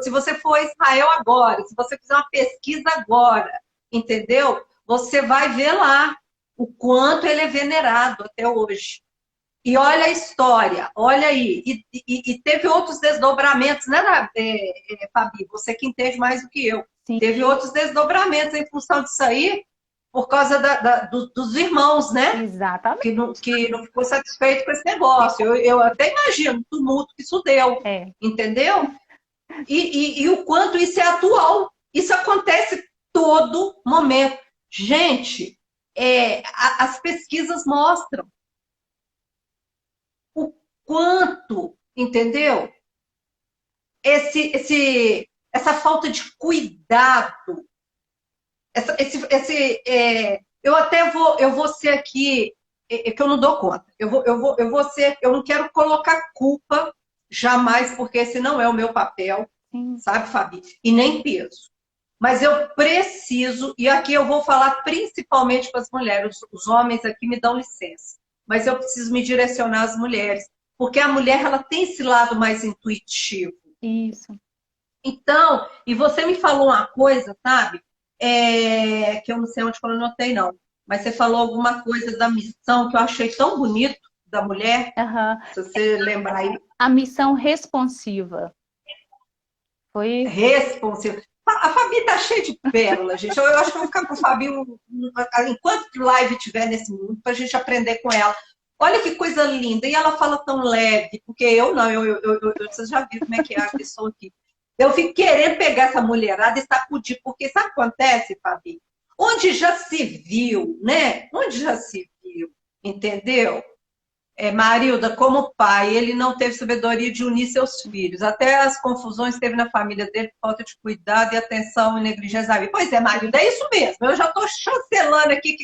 se você for a Israel agora, se você fizer uma pesquisa agora, entendeu? Você vai ver lá o quanto ele é venerado até hoje. E olha a história, olha aí. E teve outros desdobramentos, né, Fabi? Você que entende mais do que eu. Sim. Teve outros desdobramentos em função disso aí, por causa dos irmãos, né? Exatamente. Que não ficou satisfeito com esse negócio. Eu até imagino o tumulto que isso deu, entendeu? E o quanto isso é atual. Isso acontece todo momento. Gente, as pesquisas mostram o quanto, entendeu? Essa falta de cuidado, eu até vou ser aqui, que eu não dou conta. Eu vou ser, eu não quero colocar culpa jamais, porque esse não é o meu papel, sabe, Fabi? E nem peso. Mas eu preciso, e aqui eu vou falar principalmente para as mulheres, os homens aqui me dão licença, mas eu preciso me direcionar às mulheres, porque a mulher ela tem esse lado mais intuitivo. Isso. Então, e você me falou uma coisa, sabe? Que eu não sei onde que eu anotei, não. Mas você falou alguma coisa da missão que eu achei tão bonito da mulher. Uhum. Se você lembrar aí. A missão responsiva. Foi Responsiva. A Fabi tá cheia de pérola, gente. Eu acho que eu vou ficar com a Fabi enquanto live tiver nesse mundo, para a gente aprender com ela. Olha que coisa linda. E ela fala tão leve, porque eu não, vocês já viram como é que é a pessoa aqui. Eu fico querendo pegar essa mulherada e sacudir, porque sabe o que acontece, Fabi? Onde já se viu, né? Onde já se viu, entendeu? Marilda, como pai, ele não teve sabedoria de unir seus filhos. Até as confusões teve na família dele, falta de cuidado e atenção e negligência. Pois é, Marilda, é isso mesmo. Eu já estou chancelando aqui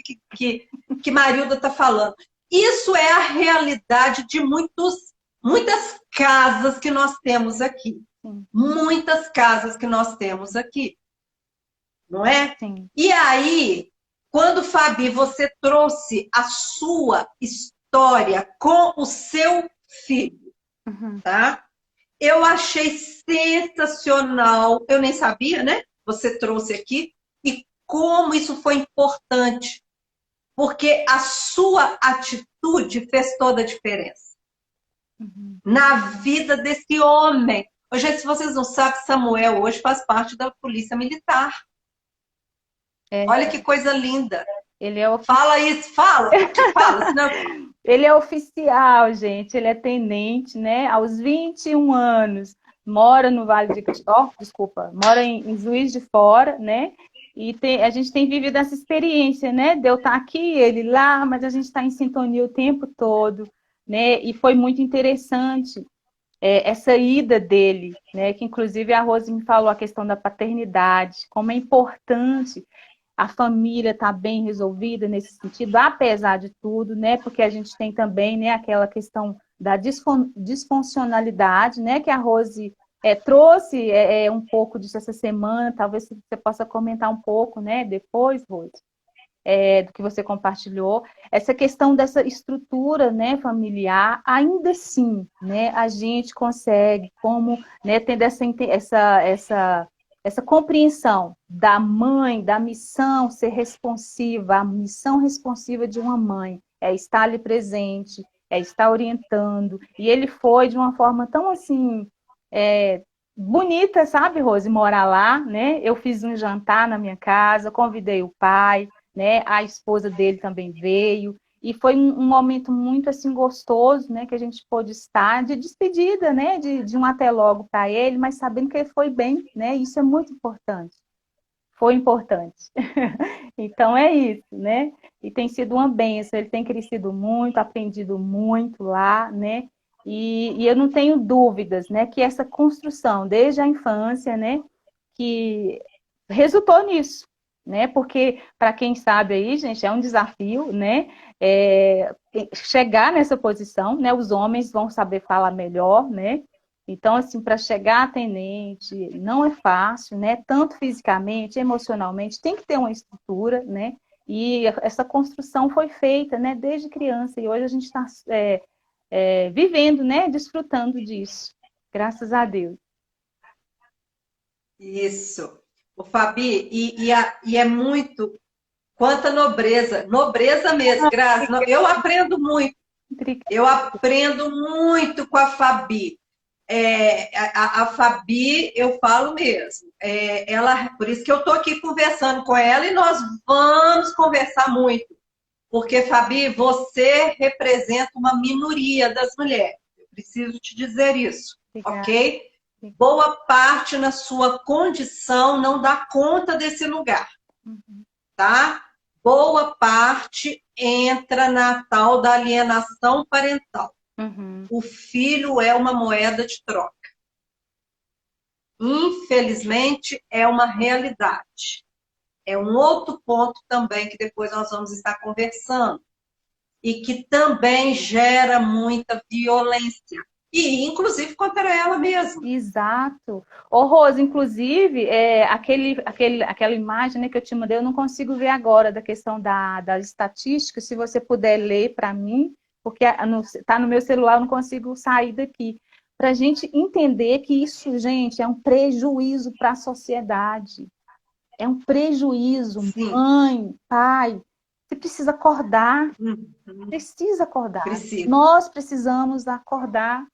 que Marilda está falando. Isso é a realidade de muitas casas que nós temos aqui. Muitas casas que nós temos aqui. Não é? Sim. E aí, quando, Fabi, você trouxe a sua história com o seu filho, tá? Eu achei sensacional. Eu nem sabia, né? Você trouxe aqui. E como isso foi importante. Porque a sua atitude fez toda a diferença. Na vida desse homem. Gente, se vocês não sabem, Samuel hoje faz parte da Polícia Militar. Olha que coisa linda. Ele é Fala isso, fala. Senão... Ele é oficial, gente. Ele é tenente, né? Aos 21 anos. Mora no Vale de... mora em Juiz de Fora, né? E a gente tem vivido essa experiência, né? De eu estar aqui, ele lá, mas a gente está em sintonia o tempo todo, né? E foi muito interessante essa ida dele, né? Que inclusive a Rose me falou a questão da paternidade, como é importante a família estar bem resolvida nesse sentido, apesar de tudo, né? Porque a gente tem também, né, aquela questão da disfuncionalidade, né? Que a Rose trouxe um pouco disso essa semana. Talvez você possa comentar um pouco, né? Depois, Rose, do que você compartilhou. Essa questão dessa estrutura, né, familiar, ainda assim, né? A gente consegue, como, né, tendo essa compreensão da mãe, da missão ser responsiva, a missão responsiva de uma mãe é estar ali presente, é estar orientando. E ele foi de uma forma tão assim bonita, sabe, Rose, morar lá, né? Eu fiz um jantar na minha casa, convidei o pai, né? A esposa dele também veio. E foi um momento muito assim gostoso, né, que a gente pôde estar de despedida, né, de um até logo para ele, mas sabendo que ele foi bem, né? Isso é muito importante. Foi importante. Então é isso, né? E tem sido uma bênção. Ele tem crescido muito, aprendido muito lá, né? E eu não tenho dúvidas, né, que essa construção desde a infância, né, que resultou nisso, né? Porque, para quem sabe aí, gente, é um desafio, né? Chegar nessa posição, né? Os homens vão saber falar melhor, né? Então, assim, para chegar a tenente não é fácil, né? Tanto fisicamente, emocionalmente, tem que ter uma estrutura, né? E essa construção foi feita, né? Desde criança, e hoje a gente está vivendo, né? Desfrutando disso, graças a Deus. Isso. O Fabi, e é muito quanta nobreza mesmo, Grazi. Eu aprendo muito. Eu aprendo muito com a Fabi. A Fabi, eu falo mesmo. Por isso que eu estou aqui conversando com ela e nós vamos conversar muito. Porque, Fabi, você representa uma minoria das mulheres. Eu preciso te dizer isso, ok? Boa parte na sua condição não dá conta desse lugar, tá? Boa parte entra na tal da alienação parental. O filho é uma moeda de troca. Infelizmente, é uma realidade. É um outro ponto também que depois nós vamos estar conversando. E que também gera muita violência. e inclusive contra ela mesma. Exato. Ô, Rose, inclusive, aquela imagem, né, que eu te mandei, eu não consigo ver agora da questão das estatísticas, se você puder ler para mim, porque está no meu celular, eu não consigo sair daqui. Para a gente entender que isso, gente, é um prejuízo para a sociedade. É um prejuízo, Sim. mãe, pai. Você precisa acordar, Uhum. precisa acordar. Precisa. Nós precisamos acordar.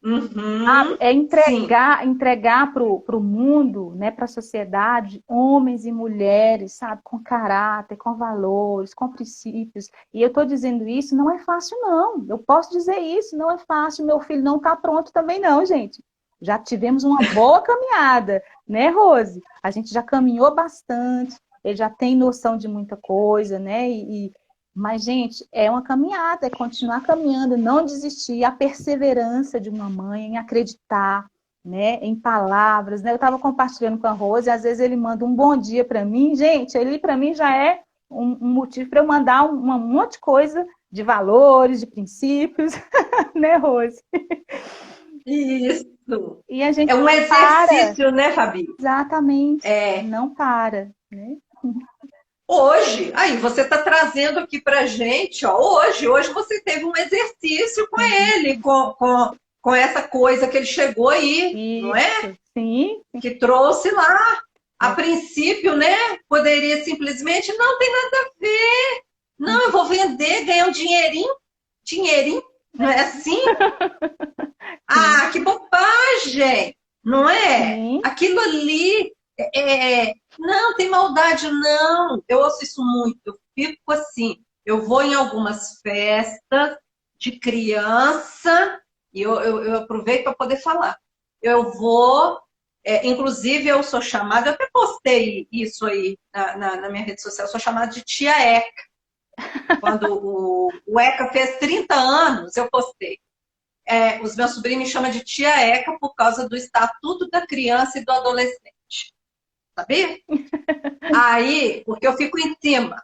Uhum. É Sim. entregar para o mundo, né, para a sociedade, homens e mulheres, sabe, com caráter, com valores, com princípios. E eu estou dizendo isso, não é fácil, não. Eu posso dizer isso, não é fácil. Meu filho não está pronto também, não, gente. Já tivemos uma boa caminhada, né, Rose? A gente já caminhou bastante, ele já tem noção de muita coisa, né? Mas, gente, é uma caminhada, é continuar caminhando, não desistir, a perseverança de uma mãe em acreditar, né, em palavras, né? Eu estava compartilhando com a Rose, e às vezes ele manda um bom dia para mim, gente, ele para mim já é um motivo para eu mandar um monte de coisa de valores, de princípios, né, Rose? Isso. E a gente É um não para, exercício, né, Fabi? exatamente, É. não para, né? Hoje, aí você está trazendo aqui para gente, ó, hoje você teve um exercício com Sim, ele, com essa coisa que ele chegou aí, não é? isso, sim, Que trouxe lá. A é, princípio, né? Poderia simplesmente, não tem nada a ver. Não, eu vou vender, ganhar um dinheirinho, dinheirinho, não é assim? sim, Ah, que bobagem, não é? sim. Aquilo ali, não, tem maldade, não. Eu ouço isso muito, eu fico assim. Eu vou em algumas festas de criança e eu aproveito para poder falar. Eu vou, inclusive eu sou chamada, eu até postei isso aí na minha rede social, eu sou chamada de tia Eca. Quando o Eca fez 30 anos, eu postei. Os meus sobrinhos me chamam de tia Eca por causa do Estatuto da Criança e do Adolescente. Sabia? Aí, porque eu fico em cima,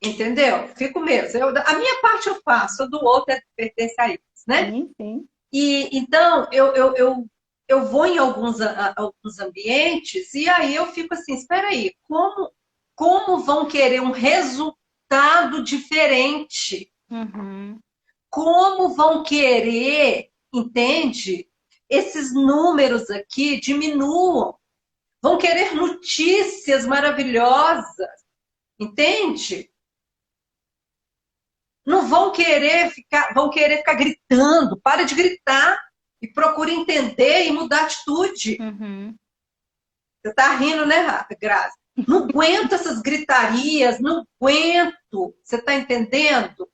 entendeu? Fico mesmo. A minha parte eu faço, a do outro pertence a eles, né? Sim, sim. E então eu vou em alguns ambientes e aí eu fico assim, espera aí, como vão querer um resultado diferente? Uhum. Como vão querer, entende? Esses números aqui diminuam. Vão querer notícias maravilhosas, entende? Não vão querer ficar gritando. Para de gritar e procure entender e mudar a atitude. Uhum. Você está rindo, né, Grazi? Não aguento essas gritarias, não aguento. Você está entendendo?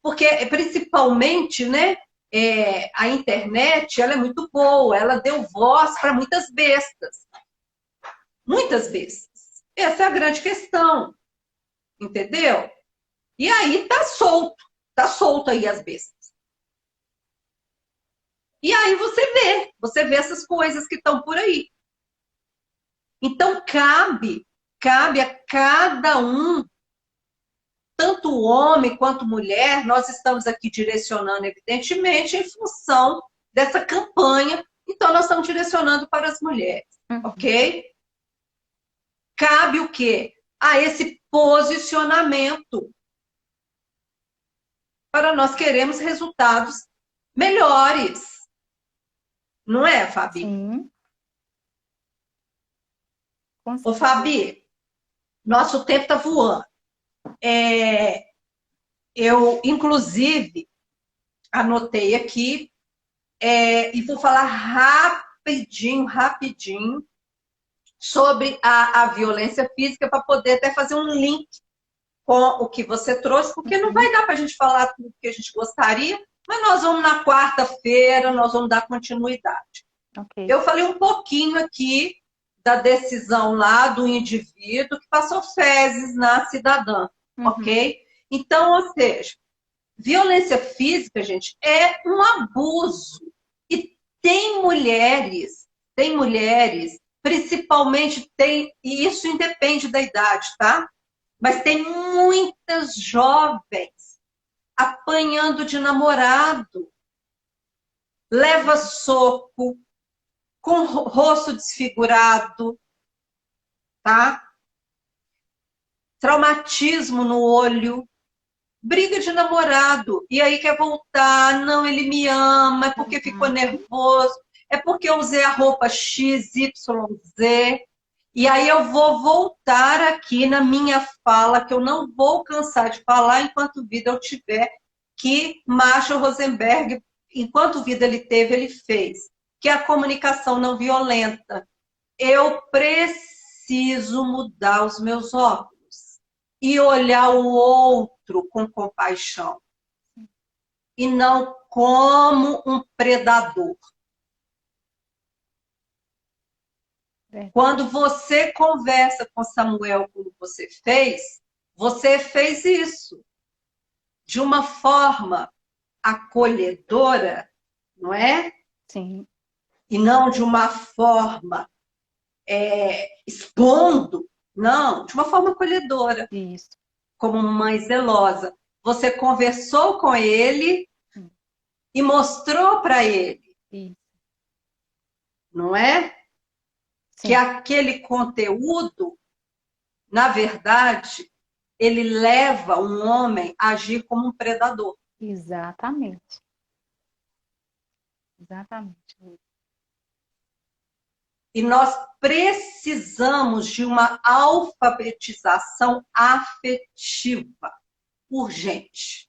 Porque principalmente, né, a internet, ela é muito boa, ela deu voz para muitas bestas. Muitas bestas. Essa é a grande questão, entendeu? E aí tá solto aí as bestas. E aí você vê essas coisas que estão por aí. Então cabe a cada um, tanto homem quanto mulher, nós estamos aqui direcionando, evidentemente, em função dessa campanha, então nós estamos direcionando para as mulheres, Uhum. ok? Cabe o quê? A esse posicionamento para nós queremos resultados melhores. Não é, Fabi? Sim, com Ô, certeza. Fabi, nosso tempo está voando. Eu, inclusive, anotei aqui e vou falar rapidinho, sobre a violência física para poder até fazer um link com o que você trouxe, porque não Uhum. vai dar para a gente falar tudo que a gente gostaria, mas nós vamos na quarta-feira, nós vamos dar continuidade. Ok. Eu falei um pouquinho aqui da decisão lá do indivíduo que passou fezes na cidadã, Uhum. ok? Então, ou seja, violência física, gente, é um abuso. E tem mulheres, principalmente e isso independe da idade, tá? Mas tem muitas jovens apanhando de namorado, leva soco, com o rosto desfigurado, tá? Traumatismo no olho, briga de namorado, e aí quer voltar, não, ele me ama, é porque ficou nervoso, é porque eu usei a roupa X, Y, Z, e aí eu vou voltar aqui na minha fala, que eu não vou cansar de falar enquanto vida eu tiver, que Marshall Rosenberg, enquanto vida ele teve, ele fez, que é a comunicação não violenta. Eu preciso mudar os meus óculos e olhar o outro com compaixão e não como um predador. Quando você conversa com Samuel como você fez isso de uma forma acolhedora, não é? Sim. E não de uma forma expondo, não, de uma forma acolhedora. Isso. Como mãe zelosa. Você conversou com ele e mostrou para ele, Isso. não é? Sim. Que aquele conteúdo, na verdade, ele leva um homem a agir como um predador. Exatamente. Exatamente. E nós precisamos de uma alfabetização afetiva urgente.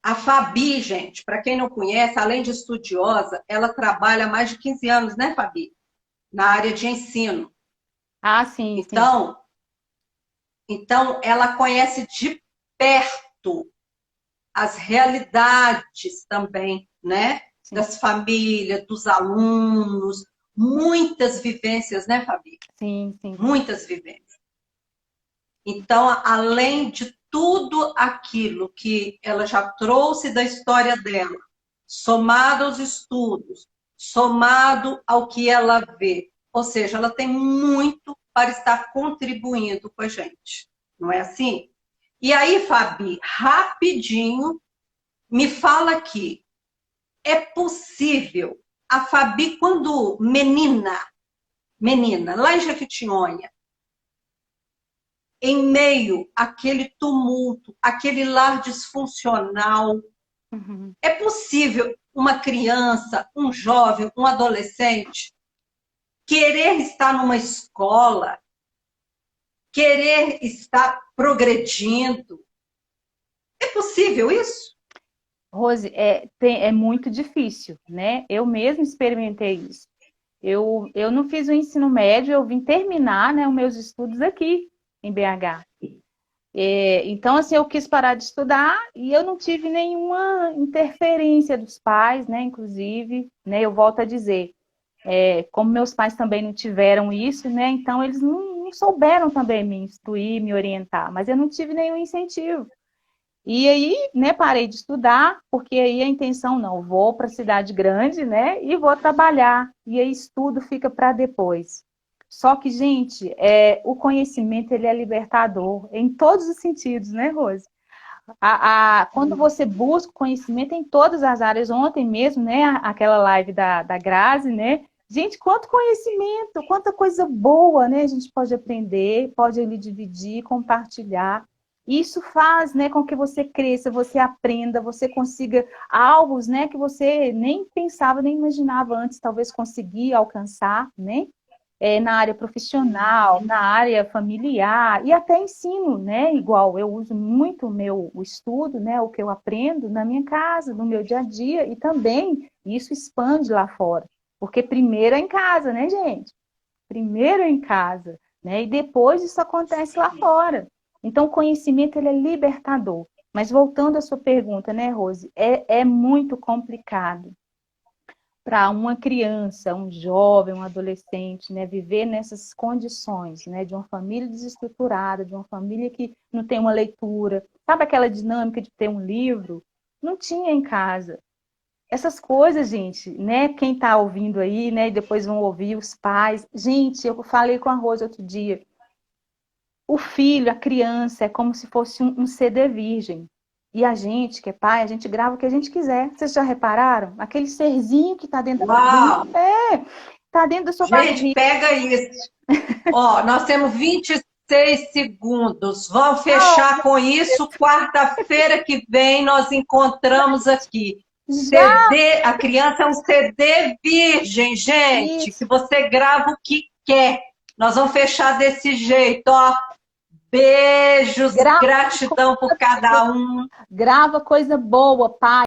A Fabi, gente, para quem não conhece, além de estudiosa, ela trabalha há mais de 15 anos, né, Fabi? Na área de ensino. Ah, sim, sim. Então, ela conhece de perto as realidades também, né? Sim. Das famílias, dos alunos, muitas vivências, né, Fabi? Sim, sim. Muitas vivências. Então, além de tudo aquilo que ela já trouxe da história dela, somado aos estudos, somado ao que ela vê, ou seja, ela tem muito para estar contribuindo com a gente, não é assim? E aí, Fabi, rapidinho, me fala aqui, é possível a Fabi, quando menina, lá em Jequitinhonha, em meio àquele tumulto, aquele lar disfuncional, é possível uma criança, um jovem, um adolescente querer estar numa escola, querer estar progredindo? É possível isso? Rose, é muito difícil, né? Eu mesma experimentei isso. Eu não fiz o ensino médio, eu vim terminar, né, os meus estudos aqui em BH. Então, assim, eu quis parar de estudar e eu não tive nenhuma interferência dos pais, né? Inclusive, né, eu volto a dizer, como meus pais também não tiveram isso, né? Então, eles não souberam também me instruir, me orientar, mas eu não tive nenhum incentivo. E aí, né, parei de estudar, porque aí a intenção, não, vou para a cidade grande, né, e vou trabalhar. E aí estudo fica para depois. Só que, gente, o conhecimento, ele é libertador em todos os sentidos, né, Rose? Quando você busca conhecimento em todas as áreas, ontem mesmo, né, aquela live da Grazi, né, gente, quanto conhecimento, quanta coisa boa, né, a gente pode aprender, pode ali dividir, compartilhar. Isso faz, né, com que você cresça, você aprenda, você consiga alvos, né, que você nem pensava, nem imaginava antes, talvez conseguir alcançar, né? Na área profissional, na área familiar e até ensino, né? Igual eu uso muito o estudo, né? O que eu aprendo na minha casa, no meu dia a dia e também isso expande lá fora, porque primeiro é em casa, né, gente? Primeiro é em casa, né? E depois isso acontece lá fora. Então, o conhecimento ele é libertador. Mas voltando à sua pergunta, né, Rose, é muito complicado para uma criança, um jovem, um adolescente, né, viver nessas condições, né, de uma família desestruturada, de uma família que não tem uma leitura. Sabe aquela dinâmica de ter um livro? Não tinha em casa. Essas coisas, gente, né, quem está ouvindo aí, né, e depois vão ouvir os pais. Gente, eu falei com a Rose outro dia. O filho, a criança, é como se fosse um CD virgem. E a gente, que é pai, a gente grava o que a gente quiser. Vocês já repararam? Aquele serzinho que está dentro Uau! tá dentro da sua Gente, barriga. pega isso. Ó, nós temos 26 segundos. Vamos fechar com isso. Quarta-feira que vem nós encontramos aqui. Já CD, a criança é um CD virgem, gente, que isso. você grava o que quer. Nós vamos fechar desse jeito, ó. Beijos, Grava, gratidão por cada um. grava coisa boa, pai.